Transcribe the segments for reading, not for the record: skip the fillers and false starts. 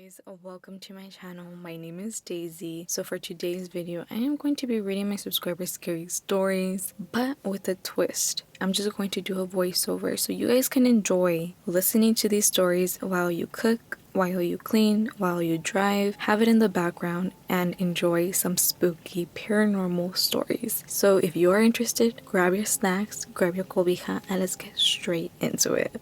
guys, welcome to my channel. My name is Daisy. So for today's video, I am going to be reading my subscribers' scary stories, but with a twist. I'm just going to do a voiceover so you guys can enjoy listening to these stories while you cook, while you clean, while you drive, have it in the background, and enjoy some spooky paranormal stories. So if you are interested, grab your snacks, grab your cobija, and let's get straight into it.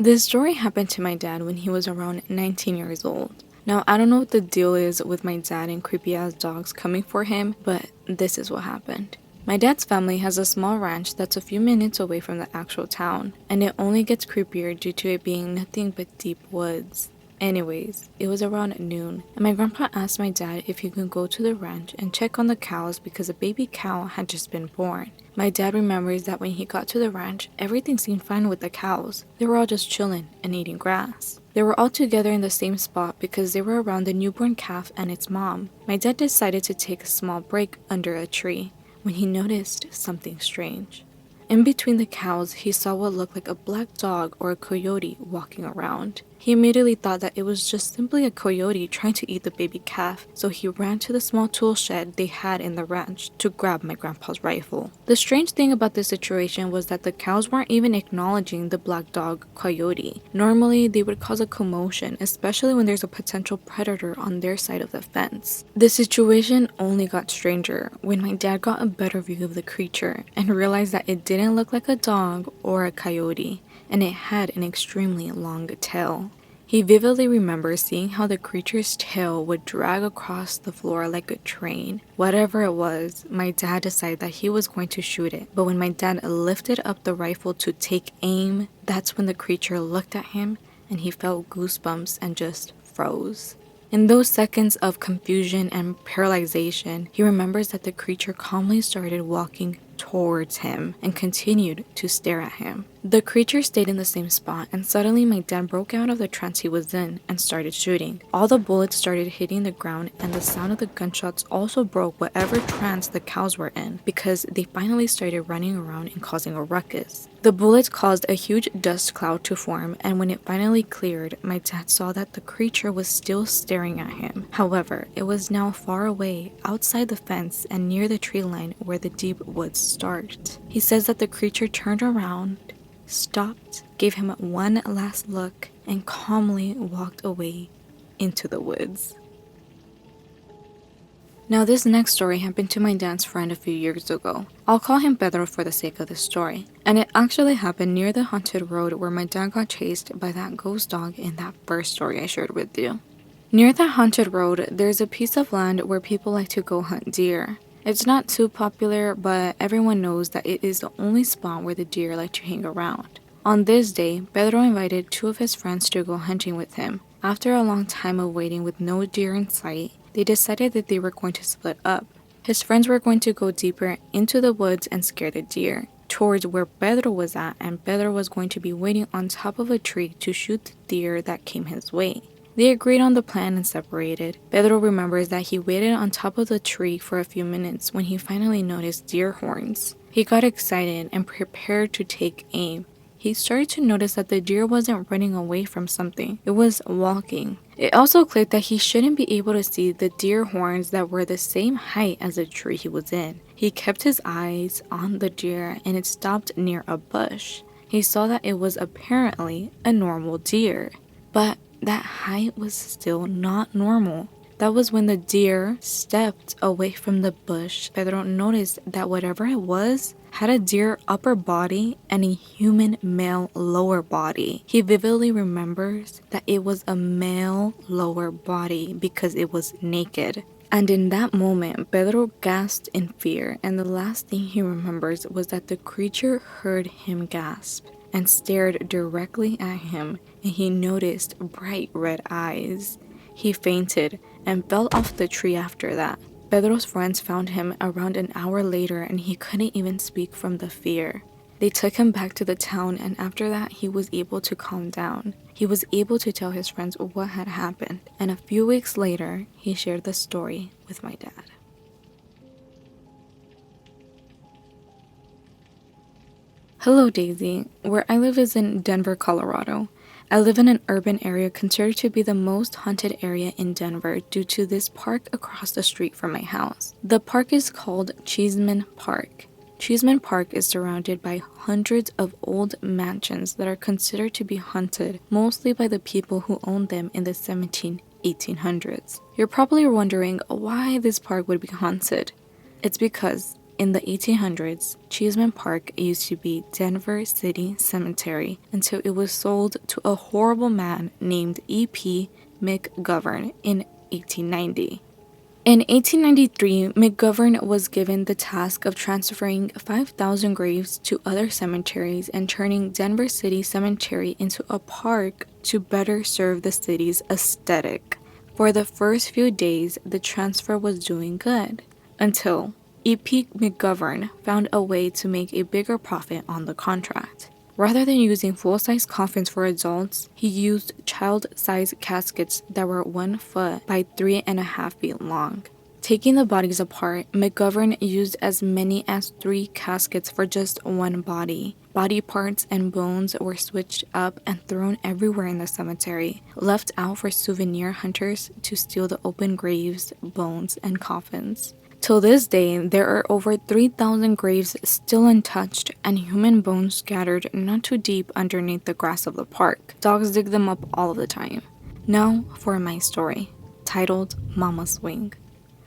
This story happened to my dad when he was around 19 years old. Now, I don't know what the deal is with my dad and creepy ass dogs coming for him, but this is what happened. My dad's family has a small ranch that's a few minutes away from the actual town, and it only gets creepier due to it being nothing but deep woods. Anyways, it was around noon, and my grandpa asked my dad if he could go to the ranch and check on the cows because a baby cow had just been born. My dad remembers that when he got to the ranch, everything seemed fine with the cows. They were all just chilling and eating grass. They were all together in the same spot because they were around the newborn calf and its mom. My dad decided to take a small break under a tree when he noticed something strange. In between the cows, he saw what looked like a black dog or a coyote walking around. He immediately thought that it was just simply a coyote trying to eat the baby calf, so he ran to the small tool shed they had in the ranch to grab my grandpa's rifle. The strange thing about this situation was that the cows weren't even acknowledging the black dog coyote. Normally, they would cause a commotion, especially when there's a potential predator on their side of the fence. The situation only got stranger when my dad got a better view of the creature and realized that it didn't look like a dog or a coyote, and it had an extremely long tail. He vividly remembers seeing how the creature's tail would drag across the floor like a train. Whatever it was, my dad decided that he was going to shoot it, but when my dad lifted up the rifle to take aim, that's when the creature looked at him and he felt goosebumps and just froze. In those seconds of confusion and paralyzation, he remembers that the creature calmly started walking towards him and continued to stare at him. The creature stayed in the same spot, and suddenly my dad broke out of the trance he was in and started shooting. All the bullets started hitting the ground, and the sound of the gunshots also broke whatever trance the cows were in because they finally started running around and causing a ruckus. The bullets caused a huge dust cloud to form, and when it finally cleared, my dad saw that the creature was still staring at him. However, it was now far away, outside the fence and near the tree line where the deep woods start. He says that the creature turned around, stopped, gave him one last look, and calmly walked away into the woods. Now, this next story happened to my dad's friend a few years ago. I'll call him Pedro for the sake of this story. And it actually happened near the haunted road where my dad got chased by that ghost dog in that first story I shared with you. Near the haunted road, there's a piece of land where people like to go hunt deer. It's not too popular, but everyone knows that it is the only spot where the deer like to hang around. On this day, Pedro invited two of his friends to go hunting with him. After a long time of waiting with no deer in sight, they decided that they were going to split up. His friends were going to go deeper into the woods and scare the deer towards where Pedro was at, and Pedro was going to be waiting on top of a tree to shoot the deer that came his way. They agreed on the plan and separated. Pedro remembers that he waited on top of the tree for a few minutes when he finally noticed deer horns. He got excited and prepared to take aim. He started to notice that the deer wasn't running away from something, it was walking. It also clicked that he shouldn't be able to see the deer horns that were the same height as the tree he was in. He kept his eyes on the deer and it stopped near a bush. He saw that it was apparently a normal deer, but that height was still not normal. That was when the deer stepped away from the bush. Pedro noticed that whatever it was had a deer upper body and a human male lower body. He vividly remembers that it was a male lower body because it was naked. And in that moment, Pedro gasped in fear, and the last thing he remembers was that the creature heard him gasp and stared directly at him, and he noticed bright red eyes. He fainted and fell off the tree after that. Pedro's friends found him around an hour later and he couldn't even speak from the fear. They took him back to the town, and after that he was able to calm down. He was able to tell his friends what had happened, and a few weeks later he shared the story with my dad. Hello Daisy, where I live is in Denver, Colorado. I live in an urban area considered to be the most haunted area in Denver due to this park across the street from my house. The park is called Cheesman Park. Cheesman Park is surrounded by hundreds of old mansions that are considered to be haunted, mostly by the people who owned them in the 1800s. You're probably wondering why this park would be haunted. It's because in the 1800s, Cheesman Park used to be Denver City Cemetery until it was sold to a horrible man named E.P. McGovern in 1890. In 1893, McGovern was given the task of transferring 5,000 graves to other cemeteries and turning Denver City Cemetery into a park to better serve the city's aesthetic. For the first few days, the transfer was doing good, until E.P. McGovern found a way to make a bigger profit on the contract. Rather than using full-size coffins for adults, he used child-sized caskets that were 1 foot by 3.5 feet long. Taking the bodies apart, McGovern used as many as 3 caskets for just one body. Body parts and bones were switched up and thrown everywhere in the cemetery, left out for souvenir hunters to steal the open graves, bones, and coffins. Till this day, there are over 3,000 graves still untouched and human bones scattered not too deep underneath the grass of the park. Dogs dig them up all of the time. Now for my story, titled Mama Swing.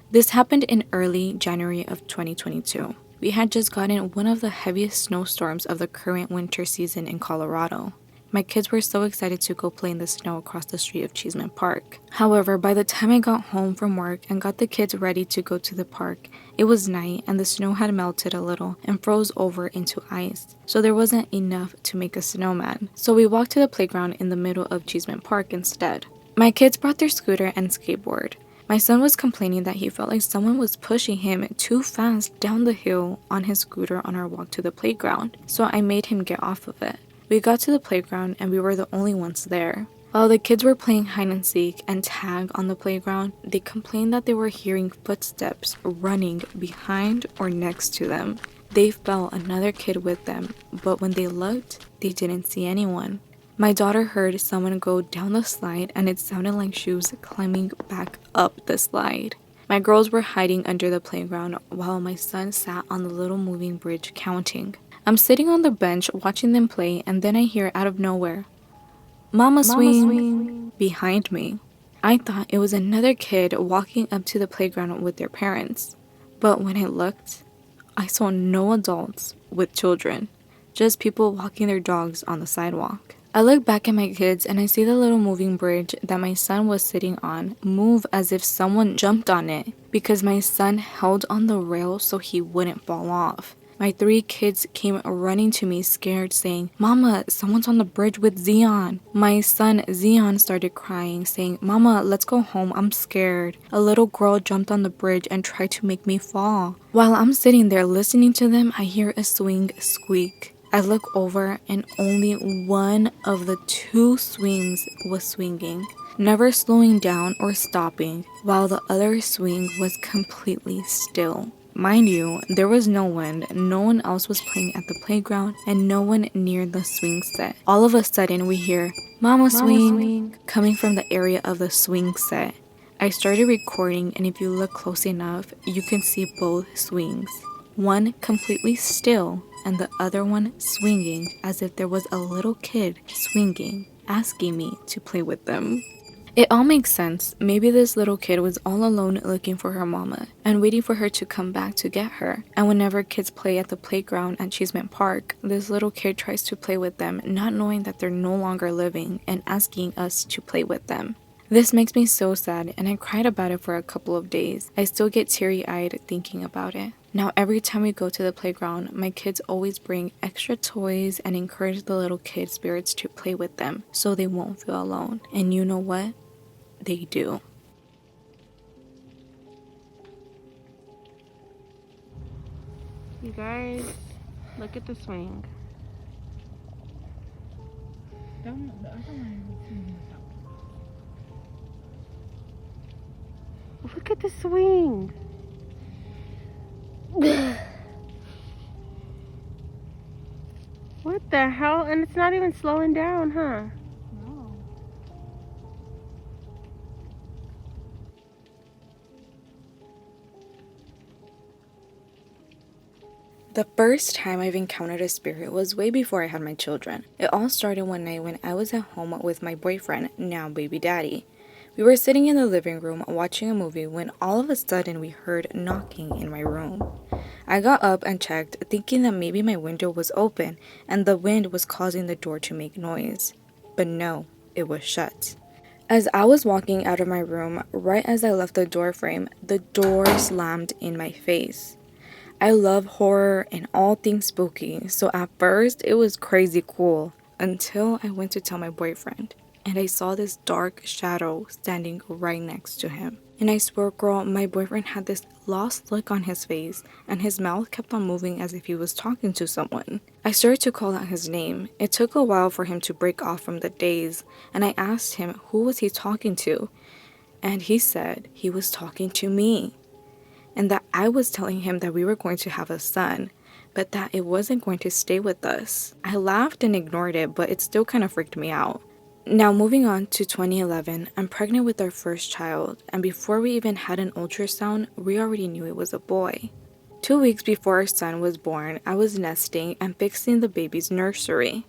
This happened in early January of 2022. We had just gotten one of the heaviest snowstorms of the current winter season in Colorado. My kids were so excited to go play in the snow across the street of Cheesman Park. However, by the time I got home from work and got the kids ready to go to the park, it was night and the snow had melted a little and froze over into ice, so there wasn't enough to make a snowman. So we walked to the playground in the middle of Cheesman Park instead. My kids brought their scooter and skateboard. My son was complaining that he felt like someone was pushing him too fast down the hill on his scooter on our walk to the playground, so I made him get off of it. We got to the playground and we were the only ones there. While the kids were playing hide and seek and tag on the playground, they complained that they were hearing footsteps running behind or next to them. They felt another kid with them, but when they looked, they didn't see anyone. My daughter heard someone go down the slide and it sounded like she was climbing back up the slide. My girls were hiding under the playground while my son sat on the little moving bridge counting. I'm sitting on the bench watching them play and then I hear out of nowhere, Mama swing, behind me. I thought it was another kid walking up to the playground with their parents. But when I looked, I saw no adults with children, just people walking their dogs on the sidewalk. I look back at my kids and I see the little moving bridge that my son was sitting on move as if someone jumped on it because my son held on the rail so he wouldn't fall off. My 3 kids came running to me scared saying, Mama, someone's on the bridge with Zion. My son Zion started crying saying, Mama, let's go home, I'm scared. A little girl jumped on the bridge and tried to make me fall. While I'm sitting there listening to them, I hear a swing squeak. I look over and only one of the 2 swings was swinging, never slowing down or stopping, while the other swing was completely still. Mind you, there was no wind, no one else was playing at the playground, and no one near the swing set. All of a sudden, we hear, Mama swing, coming from the area of the swing set. I started recording, and if you look close enough, you can see both swings. One completely still, and the other one swinging as if there was a little kid swinging, asking me to play with them. It all makes sense. Maybe this little kid was all alone looking for her mama and waiting for her to come back to get her. And whenever kids play at the playground at Cheesman Park, this little kid tries to play with them, not knowing that they're no longer living and asking us to play with them. This makes me so sad and I cried about it for a couple of days. I still get teary-eyed thinking about it. Now every time we go to the playground, my kids always bring extra toys and encourage the little kid spirits to play with them so they won't feel alone. And you know what? They do. You guys, look at the swing. Look at the swing. What the hell? And it's not even slowing down, huh? No. The first time I've encountered a spirit was way before I had my children. It all started one night when I was at home with my boyfriend, now baby daddy. We were sitting in the living room watching a movie when all of a sudden we heard knocking in my room. I got up and checked, thinking that maybe my window was open and the wind was causing the door to make noise. But no, it was shut. As I was walking out of my room, right as I left the door frame, the door slammed in my face. I love horror and all things spooky, so at first it was crazy cool until I went to tell my boyfriend and I saw this dark shadow standing right next to him. And I swear, girl, my boyfriend had this lost look on his face and his mouth kept on moving as if he was talking to someone. I started to call out his name. It took a while for him to break off from the daze, and I asked him who was he talking to, and he said he was talking to me. And that I was telling him that we were going to have a son, but that it wasn't going to stay with us. I laughed and ignored it, but it still kind of freaked me out. Now moving on to 2011, I'm pregnant with our first child, and before we even had an ultrasound, we already knew it was a boy. 2 weeks before our son was born, I was nesting and fixing the baby's nursery.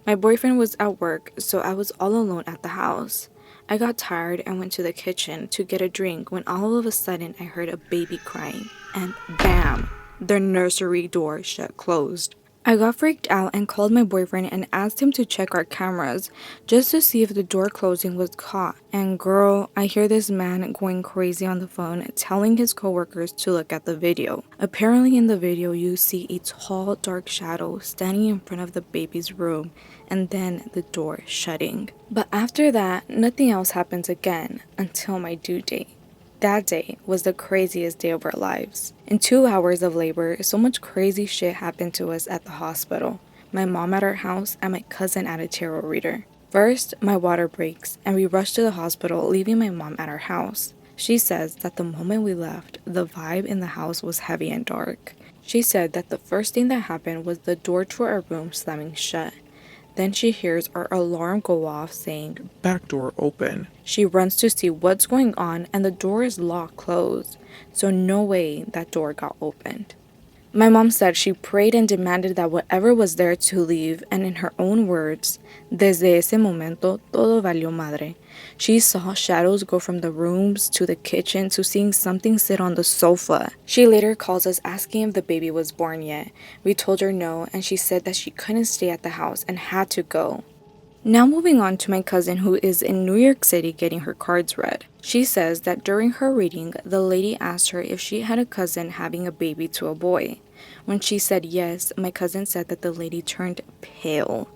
My boyfriend was at work, so I was all alone at the house. I got tired and went to the kitchen to get a drink when all of a sudden I heard a baby crying, and bam, the nursery door shut closed. I got freaked out and called my boyfriend and asked him to check our cameras just to see if the door closing was caught. And girl, I hear this man going crazy on the phone telling his coworkers to look at the video. Apparently in the video you see a tall dark shadow standing in front of the baby's room and then the door shutting. But after that, nothing else happens again until my due date. That day was the craziest day of our lives. In 2 hours of labor, so much crazy shit happened to us at the hospital. My mom at our house and my cousin at a tarot reader. First, my water breaks and we rush to the hospital, leaving my mom at our house. She says that the moment we left, the vibe in the house was heavy and dark. She said that the first thing that happened was the door to our room slamming shut. Then she hears our alarm go off saying, "Back door open." She runs to see what's going on and the door is locked closed, so no way that door got opened. My mom said she prayed and demanded that whatever was there to leave, and in her own words, "Desde ese momento, todo valió madre." She saw shadows go from the rooms to the kitchen to seeing something sit on the sofa. She later calls us asking if the baby was born yet. We told her no, and she said that she couldn't stay at the house and had to go. Now moving on to my cousin who is in New York City getting her cards read. She says that during her reading, the lady asked her if she had a cousin having a baby to a boy. When she said yes, my cousin said that the lady turned pale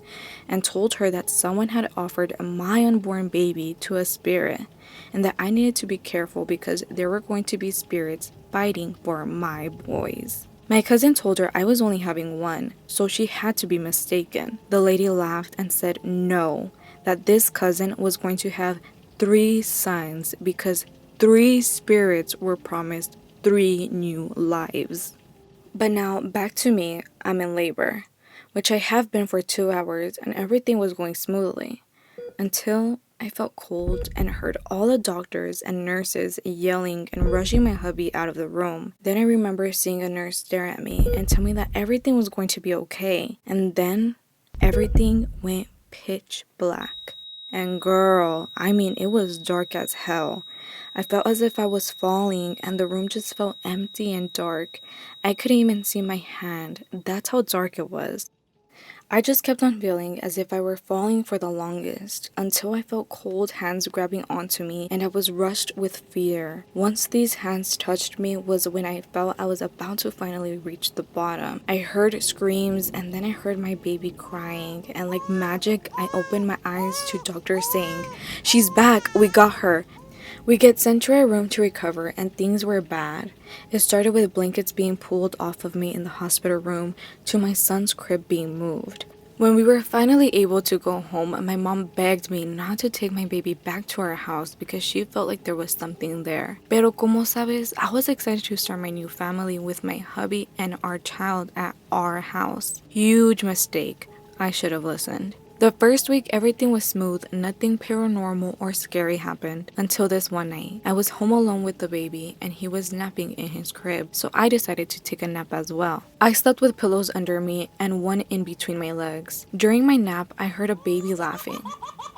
and told her that someone had offered my unborn baby to a spirit and that I needed to be careful because there were going to be spirits fighting for my boys. My cousin told her I was only having one, so she had to be mistaken. The lady laughed and said no, that this cousin was going to have 3 sons because 3 spirits were promised 3 new lives. But now back to me, I'm in labor, which I have been for 2 hours and everything was going smoothly until I felt cold and heard all the doctors and nurses yelling and rushing my hubby out of the room. Then I remember seeing a nurse stare at me and tell me that everything was going to be okay. And then everything went pitch black. And girl, I mean, it was dark as hell. I felt as if I was falling and the room just felt empty and dark. I couldn't even see my hand. That's how dark it was. I just kept on feeling as if I were falling for the longest until I felt cold hands grabbing onto me and I was rushed with fear. Once these hands touched me was when I felt I was about to finally reach the bottom. I heard screams and then I heard my baby crying and like magic I opened my eyes to doctors saying, "She's back, we got her." We get sent to our room to recover and things were bad. It started with blankets being pulled off of me in the hospital room to my son's crib being moved. When we were finally able to go home, my mom begged me not to take my baby back to our house because she felt like there was something there. Pero como sabes, I was excited to start my new family with my hubby and our child at our house. Huge mistake. I should have listened. The first week, everything was smooth. Nothing paranormal or scary happened until this one night. I was home alone with the baby and he was napping in his crib, so I decided to take a nap as well. I slept with pillows under me and one in between my legs. During my nap, I heard a baby laughing.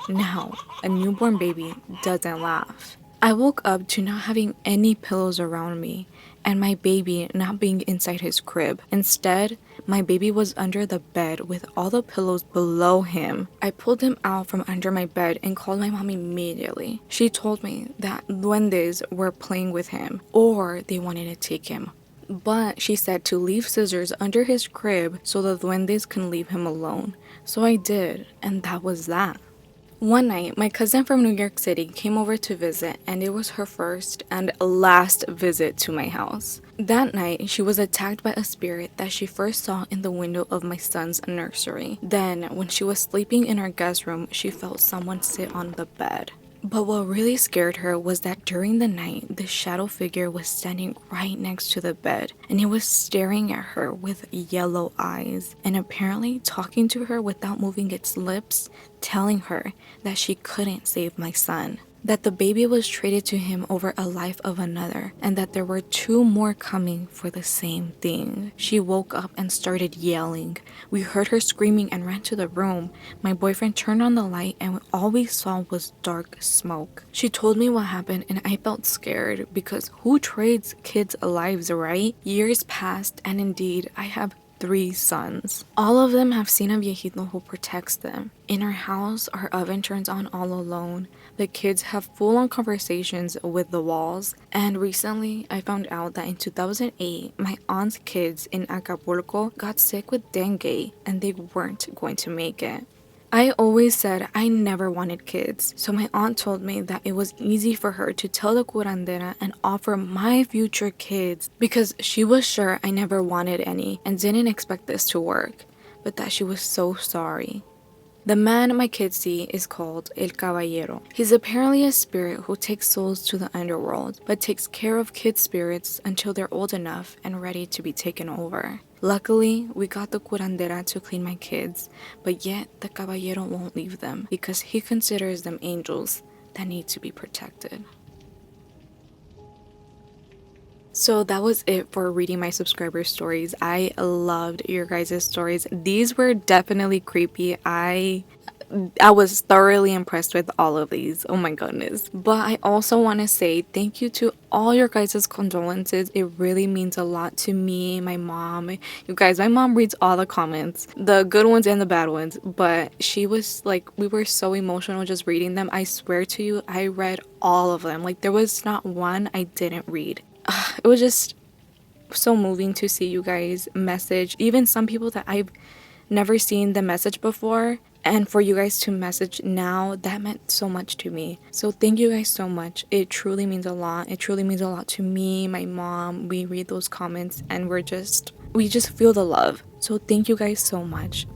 Now, a newborn baby doesn't laugh. I woke up to not having any pillows around me and my baby not being inside his crib. Instead, my baby was under the bed with all the pillows below him. I pulled him out from under my bed and called my mom immediately. She told me that duendes were playing with him or they wanted to take him. But she said to leave scissors under his crib so the duendes can leave him alone. So I did, and that was that. One night, my cousin from New York City came over to visit, and it was her first and last visit to my house. That night, she was attacked by a spirit that she first saw in the window of my son's nursery. Then, when she was sleeping in our guest room, she felt someone sit on the bed. But what really scared her was that during the night, the shadow figure was standing right next to the bed and it was staring at her with yellow eyes and apparently talking to her without moving its lips, telling her that she couldn't save my son, that the baby was traded to him over a life of another, and that there were 2 more coming for the same thing. She woke up and started yelling. We heard her screaming and ran to the room. My boyfriend turned on the light and all we saw was dark smoke. She told me what happened and I felt scared because who trades kids' lives, right? Years passed and indeed I have 3 sons. All of them have seen a viejito who protects them. In our house, our oven turns on all alone. The kids have full-on conversations with the walls. And recently, I found out that in 2008, my aunt's kids in Acapulco got sick with dengue and they weren't going to make it. I always said I never wanted kids, so my aunt told me that it was easy for her to tell the curandera and offer my future kids because she was sure I never wanted any and didn't expect this to work, but that she was so sorry. The man my kids see is called El Caballero. He's apparently a spirit who takes souls to the underworld, but takes care of kids' spirits until they're old enough and ready to be taken over. Luckily, we got the curandera to clean my kids, but yet the Caballero won't leave them because he considers them angels that need to be protected. So that was it for reading my subscriber stories. I loved your guys' stories. These were definitely creepy. I was thoroughly impressed with all of these. Oh my goodness. But I also want to say thank you to all your guys' condolences. It really means a lot to me, my mom. You guys, my mom reads all the comments, the good ones and the bad ones. But she was like, we were so emotional just reading them. I swear to you, I read all of them. Like there was not one I didn't read. It was just so moving to see you guys message, even some people that I've never seen the message before, and for you guys to message now, that meant so much to me. So thank you guys so much. It truly means a lot. It truly means a lot to me, my mom. We read those comments and we just feel the love. So thank you guys so much.